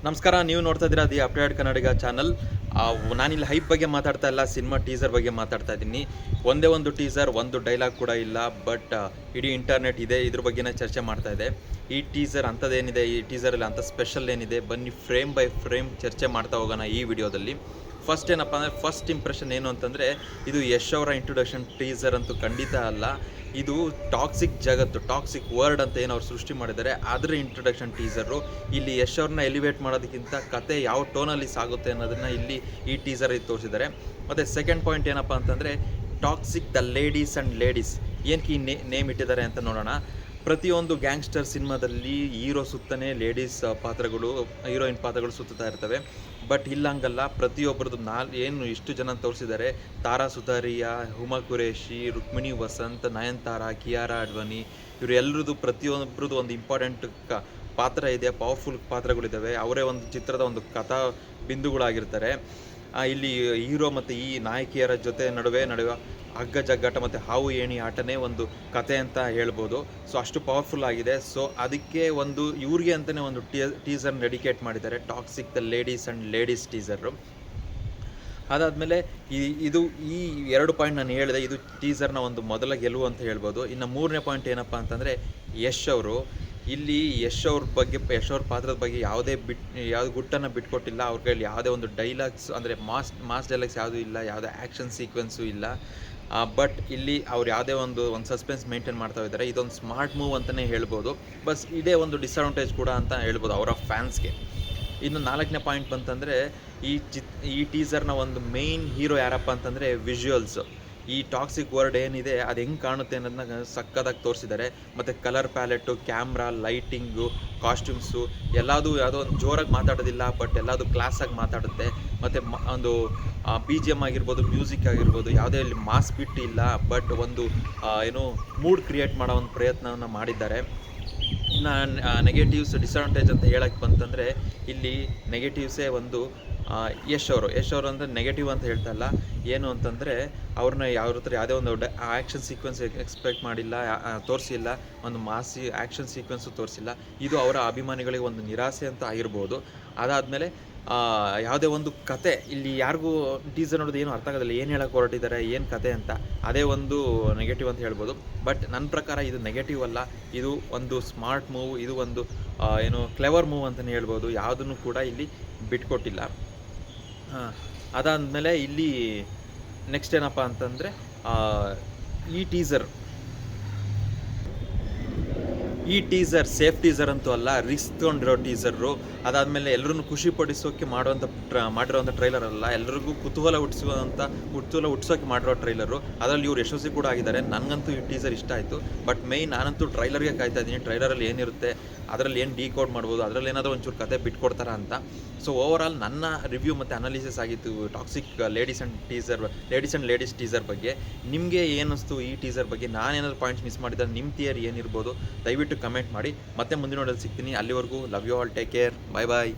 ನಮಸ್ಕಾರ, ನೀವು ನೋಡ್ತಾ ಇದ್ದೀರಾ ದಿ ಅಪ್ಡೇಟ್ ಕನ್ನಡಿಗ ಚಾನಲ್. ನಾನಿಲ್ಲಿ ಹೈಪ್ ಬಗ್ಗೆ ಮಾತಾಡ್ತಾ ಇಲ್ಲ, ಸಿನಿಮಾ ಟೀಸರ್ ಬಗ್ಗೆ ಮಾತಾಡ್ತಾ ಇದ್ದೀನಿ. ಒಂದೇ ಒಂದು ಟೀಸರ್, ಒಂದು ಡೈಲಾಗ್ ಕೂಡ ಇಲ್ಲ, ಬಟ್ ಇಡೀ ಇಂಟರ್ನೆಟ್ ಇದ್ರ ಬಗ್ಗೆನೇ ಚರ್ಚೆ ಮಾಡ್ತಾ ಇದೆ. ಈ ಟೀಸರ್ ಅಂಥದ್ದೇನಿದೆ, ಈ ಟೀಸರಲ್ಲಿ ಅಂಥ ಸ್ಪೆಷಲ್ ಏನಿದೆ, ಬನ್ನಿ ಫ್ರೇಮ್ ಬೈ ಫ್ರೇಮ್ ಚರ್ಚೆ ಮಾಡ್ತಾ ಹೋಗೋಣ ಈ ವಿಡಿಯೋದಲ್ಲಿ. ಫಸ್ಟ್ ಏನಪ್ಪ ಅಂದರೆ, ಫಸ್ಟ್ ಇಂಪ್ರೆಷನ್ ಏನು ಅಂತಂದರೆ, ಇದು ಯಶ್ ಅವರ ಇಂಟ್ರೊಡಕ್ಷನ್ ಟೀಸರ್ ಅಂತೂ ಖಂಡಿತ ಅಲ್ಲ. ಇದು ಟಾಕ್ಸಿಕ್ ಜಗತ್ತು, ಟಾಕ್ಸಿಕ್ ವರ್ಡ್ ಅಂತ ಏನು ಅವ್ರು ಸೃಷ್ಟಿ ಮಾಡಿದ್ದಾರೆ ಅದರ ಇಂಟ್ರೊಡಕ್ಷನ್ ಟೀಸರು. ಇಲ್ಲಿ ಯಶ್ ಅವ್ರನ್ನ ಎಲಿವೇಟ್ ಮಾಡೋದಕ್ಕಿಂತ ಕತೆ ಯಾವ ಟೋನಲ್ಲಿ ಸಾಗುತ್ತೆ ಅನ್ನೋದನ್ನು ಇಲ್ಲಿ ಈ ಟೀಸರಲ್ಲಿ ತೋರಿಸಿದ್ದಾರೆ. ಮತ್ತು ಸೆಕೆಂಡ್ ಪಾಯಿಂಟ್ ಏನಪ್ಪ ಅಂತಂದರೆ, toxic the ladies and ladies ಏನಕ್ಕೆ ಈ ನೇಮ್ ಇಟ್ಟಿದ್ದಾರೆ ಅಂತ ನೋಡೋಣ. ಪ್ರತಿಯೊಂದು ಗ್ಯಾಂಗ್ಸ್ಟರ್ ಸಿನಿಮಾದಲ್ಲಿ ಹೀರೋ ಸುತ್ತನೇ ಲೇಡೀಸ್ ಪಾತ್ರಗಳು, ಹೀರೋಯಿನ್ ಪಾತ್ರಗಳು ಸುತ್ತಾ ಇರ್ತವೆ. ಬಟ್ ಇಲ್ಲಂಗಲ್ಲ, ಪ್ರತಿಯೊಬ್ಬರದ್ದು ಏನು ಇಷ್ಟು ಜನ ತೋರಿಸಿದ್ದಾರೆ. ತಾರಾ ಸುತಾರಿಯಾ, ಹುಮಾ ಕುರೇಶಿ, ರುಕ್ಮಿಣಿ ವಸಂತ್, ನಯನತಾರಾ, ಕಿಯಾರಾ ಅಡ್ವಾನಿ, ಇವರು ಎಲ್ಲರದ್ದು ಪ್ರತಿಯೊಬ್ಬರದ್ದು ಒಂದು ಇಂಪಾರ್ಟೆಂಟ್ ಪಾತ್ರ ಇದೆ, ಪವರ್ಫುಲ್ ಪಾತ್ರಗಳಿದ್ದಾವೆ. ಅವರೇ ಒಂದು ಚಿತ್ರದ ಒಂದು ಕಥಾ ಬಿಂದುಗಳಾಗಿರ್ತಾರೆ. ಇಲ್ಲಿ ಹೀರೋ ಮತ್ತು ಈ ನಾಯಕಿಯರ ಜೊತೆ ನಡುವೆ ಹಗ್ಗ ಜಗ್ಗಾಟ ಮತ್ತು ಹಾವು ಏಣಿ ಆಟನೇ ಒಂದು ಕತೆ ಅಂತ ಹೇಳ್ಬೋದು. ಸೊ ಅಷ್ಟು ಪವರ್ಫುಲ್ ಆಗಿದೆ. ಸೊ ಅದಕ್ಕೆ ಒಂದು ಇವ್ರಿಗೆ ಅಂತಲೇ ಒಂದು ಟೀಸರ್ ಡೆಡಿಕೇಟ್ ಮಾಡಿದ್ದಾರೆ, toxic the ladies and ladies teaser. ಅದಾದಮೇಲೆ ಇದು ಈ 2 ಪಾಯಿಂಟ್ ನಾನು ಹೇಳಿದೆ, ಇದು ಟೀಸರ್ನ ಒಂದು ಮೊದಲ ಗೆಲುವು ಅಂತ ಹೇಳ್ಬೋದು. ಇನ್ನು 3ನೇ ಪಾಯಿಂಟ್ ಏನಪ್ಪ ಅಂತಂದರೆ, ಯಶ್ ಅವರು ಇಲ್ಲಿ ಯಶ್ ಅವ್ರ ಪಾತ್ರದ ಬಗ್ಗೆ ಯಾವುದೇ ಗುಟ್ಟನ್ನು ಬಿಟ್ಕೊಟ್ಟಿಲ್ಲ. ಅವ್ರ ಕೈಯಲ್ಲಿ ಯಾವುದೇ ಒಂದು ಡೈಲಾಗ್ಸ್ ಅಂದರೆ ಮಾಸ್ ಡೈಲಾಗ್ಸ್ ಯಾವುದೂ ಇಲ್ಲ, ಯಾವುದೇ ಆ್ಯಕ್ಷನ್ ಸೀಕ್ವೆನ್ಸು ಇಲ್ಲ. ಬಟ್ ಇಲ್ಲಿ ಅವ್ರು ಯಾವುದೇ ಒಂದು ಸಸ್ಪೆನ್ಸ್ ಮೇಂಟೈನ್ ಮಾಡ್ತಾ ಇದ್ದಾರೆ. ಇದೊಂದು ಸ್ಮಾರ್ಟ್ ಮೂವ್ ಅಂತಲೇ ಹೇಳ್ಬೋದು. ಬಸ್ ಇದೇ ಒಂದು ಡಿಸ್ಅಡ್ವಾಂಟೇಜ್ ಕೂಡ ಅಂತ ಹೇಳ್ಬೋದು ಅವರ ಫ್ಯಾನ್ಸ್ಗೆ. ಇನ್ನು 4ನೇ ಪಾಯಿಂಟ್ ಬಂತಂದರೆ, ಈ ಟೀಸರ್ನ ಒಂದು ಮೇಯ್ನ್ ಹೀರೋ ಯಾರಪ್ಪ ಅಂತಂದರೆ ವಿಜುವಲ್ಸು. ಈ ಟಾಕ್ಸಿಕ್ ವರ್ಡ್ ಏನಿದೆ ಅದು ಹೆಂಗೆ ಕಾಣುತ್ತೆ ಅನ್ನೋದನ್ನ ಸಕ್ಕದಾಗಿ ತೋರಿಸಿದ್ದಾರೆ. ಮತ್ತು ಕಲರ್ ಪ್ಯಾಲೆಟು, ಕ್ಯಾಮ್ರಾ, ಲೈಟಿಂಗು, ಕಾಸ್ಟ್ಯೂಮ್ಸು ಯಾವುದೋ ಒಂದು ಜೋರಾಗಿ ಮಾತಾಡೋದಿಲ್ಲ, ಬಟ್ ಎಲ್ಲದು ಕ್ಲಾಸಾಗಿ ಮಾತಾಡುತ್ತೆ. ಮತ್ತು ಒಂದು BGM ಆಗಿರ್ಬೋದು, ಮ್ಯೂಸಿಕ್ ಆಗಿರ್ಬೋದು, ಯಾವುದೇ ಇಲ್ಲಿ ಮಾಸ್ ಬಿಟ್ಟು ಇಲ್ಲ, ಬಟ್ ಒಂದು ಮೂಡ್ ಕ್ರಿಯೇಟ್ ಮಾಡೋ ಒಂದು ಪ್ರಯತ್ನವನ್ನು ಮಾಡಿದ್ದಾರೆ. ಇನ್ನು ನೆಗೆಟಿವ್ಸ್, ಡಿಸ್ಅಡ್ವಾಂಟೇಜ್ ಅಂತ ಹೇಳಕ್ಕೆ ಬಂತಂದರೆ, ಇಲ್ಲಿ ನೆಗೆಟಿವ್ಸೇ ಒಂದು ಯಶ್ ಅವರು ಅಂದರೆ ನೆಗೆಟಿವ್ ಅಂತ ಹೇಳ್ತಾ ಇಲ್ಲ. ಏನು ಅಂತಂದರೆ, ಅವ್ರನ್ನ ಯಾವುದೇ ಒಂದು ಆ್ಯಕ್ಷನ್ ಸೀಕ್ವೆನ್ಸ್ ಎಕ್ಸ್ಪೆಕ್ಟ್ ಮಾಡಿಲ್ಲ, ತೋರಿಸಿಲ್ಲ, ಒಂದು ಮಾಸಿ ಆ್ಯಕ್ಷನ್ ಸೀಕ್ವೆನ್ಸು ತೋರಿಸಿಲ್ಲ. ಇದು ಅವರ ಅಭಿಮಾನಿಗಳಿಗೆ ಒಂದು ನಿರಾಸೆ ಅಂತ ಆಗಿರ್ಬೋದು. ಅದಾದಮೇಲೆ ಯಾವುದೇ ಒಂದು ಕತೆ ಇಲ್ಲಿ ಯಾರಿಗೂ ಟೀಸರ್ ನೋಡೋದು ಏನು ಅರ್ಥ ಆಗೋದಿಲ್ಲ, ಏನು ಹೇಳಕ್ಕೆ ಹೊರಟಿದ್ದಾರೆ, ಏನು ಕತೆ ಅಂತ. ಅದೇ ಒಂದು ನೆಗೆಟಿವ್ ಅಂತ ಹೇಳ್ಬೋದು. ಬಟ್ ನನ್ನ ಪ್ರಕಾರ ಇದು ನೆಗೆಟಿವ್ ಅಲ್ಲ, ಇದು ಒಂದು ಸ್ಮಾರ್ಟ್ ಮೂವ್, ಇದು ಒಂದು ಕ್ಲೆವರ್ ಮೂವ್ ಅಂತಲೇ ಹೇಳ್ಬೋದು. ಯಾವುದನ್ನು ಕೂಡ ಇಲ್ಲಿ ಬಿಟ್ಕೊಟ್ಟಿಲ್ಲ. ಅದಾದಮೇಲೆ ಇಲ್ಲಿ ನೆಕ್ಸ್ಟ್ ಏನಪ್ಪ ಅಂತಂದರೆ, ಈ ಟೀಸರ್ ಸೇಫ್ ಟೀಸರ್ ಅಂತೂ ಅಲ್ಲ, ರಿಸ್ಕ್ ತೊಗೊಂಡಿರೋ ಟೀಸರು. ಅದಾದಮೇಲೆ ಎಲ್ಲರೂ ಖುಷಿಪಡಿಸೋಕ್ಕೆ ಮಾಡಿರೋಂಥ ಟ್ರೈಲರ್ ಅಲ್ಲ, ಎಲ್ಲರಿಗೂ ಕುತೂಹಲ ಹುಟ್ಟಿಸೋಕೆ ಮಾಡಿರೋ ಟ್ರೈಲರು. ಅದರಲ್ಲಿ ಇವ್ರು ಯಶಸ್ವಿ ಕೂಡ ಆಗಿದ್ದಾರೆ. ನನಗಂತೂ ಈ ಟೀಸರ್ ಇಷ್ಟ ಆಯಿತು. ಬಟ್ ನಾನಂತೂ ಟ್ರೈಲರ್ಗೆ ಕಾಯ್ತಾ ಇದ್ದೀನಿ. ಟ್ರೈಲರಲ್ಲಿ ಏನಿರುತ್ತೆ, ಅದರಲ್ಲಿ ಏನು ಡಿಕೋಡ್ ಮಾಡ್ಬೋದು, ಅದರಲ್ಲಿ ಏನಾದರೂ ಒಂಚೂರು ಕತೆ ಬಿಟ್ಕೊಡ್ತಾರಾ ಅಂತ. ಸೊ ಓವರಾಲ್ ನನ್ನ ರಿವ್ಯೂ ಮತ್ತು ಅನಾಲಿಸಿಸ್ ಆಗಿತ್ತು toxic ladies and ladies teaser ಬಗ್ಗೆ. ನಿಮಗೆ ಏನಿಸ್ತು ಈ ಟೀಸರ್ ಬಗ್ಗೆ? ನಾನೇನಾದರೂ ಪಾಯಿಂಟ್ಸ್ ಮಿಸ್ ಮಾಡಿದರೆ ನಿಮ್ಮ ಥಿಯರಿ ಏನಿರ್ಬೋದು ದಯವಿಟ್ಟು ಕಮೆಂಟ್ ಮಾಡಿ. ಮತ್ತೆ ಮುಂದಿನ ನೋಡಲ್ಲಿ ಸಿಗ್ತೀನಿ. ಅಲ್ಲಿವರೆಗೂ love you all, take care, bye bye.